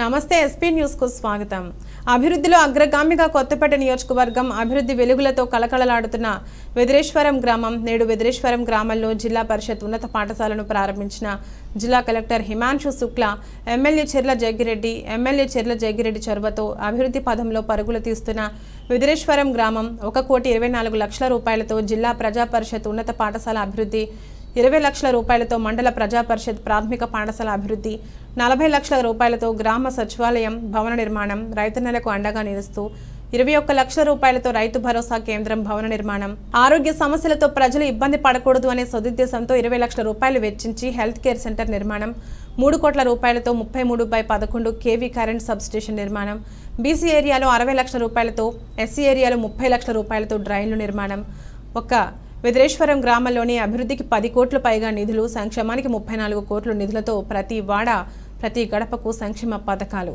నమస్తే SP news కు స్వాగతం. అభివృద్ధిలో అగ్రగామిగా కొత్తపేట నియోజకవర్గం అభివృద్ధి వెలుగులతో కలకలలాడుతున్న వెదిరేశ్వరం గ్రామం నేడు వెదిరేశ్వరం గ్రామంలో జిల్లా పరిషత్ ఉన్నత పాఠశాలను ప్రారంభించిన జిల్లా కలెక్టర్ హిమాంశు శుక్లా ఎమ్మెల్యే చెర్ల జగ్గిరెడ్డి చొరవతో అభివృద్ధి పదంలో పరుగులు తీస్తున్న వెదిరేశ్వరం గ్రామం 1,24 లక్షల రూపాయలతో జిల్లా ప్రజా పరిషత్ ఉన్నత పాఠశాల అభివృద్ధి, 20 లక్షల రూపాయలతో మండల ప్రజా పరిషత్ ప్రాథమిక పాఠశాల అభివృద్ధి, 40 లక్షల రూపాయలతో గ్రామ సచివాలయం భవన నిర్మాణం, రైతన్నలకు అండగా నిలుస్తూ 21 లక్షల రూపాయలతో రైతు భరోసా కేంద్రం భవన నిర్మాణం, ఆరోగ్య సమస్యలతో ప్రజలు ఇబ్బంది పడకూడదు అనే సదుద్దేశంతో 20 లక్షల రూపాయలు వెచ్చించి హెల్త్ కేర్ సెంటర్ నిర్మాణం, 3 కోట్ల రూపాయలతో 33/11 కేవీ కరెంట్ సబ్ స్టేషన్ నిర్మాణం, బీసీ ఏరియాలో 60 లక్షల రూపాయలతో, ఎస్సీ ఏరియాలో 30 లక్షల రూపాయలతో డ్రైన్లు నిర్మాణం, వెదిరేశ్వరం గ్రామంలోని అభివృద్ధికి 10 కోట్ల పైగా నిధులు, సంక్షేమానికి 34 కోట్ల నిధులతో ప్రతి వాడ ప్రతి గడపకు సంక్షేమ పథకాలు.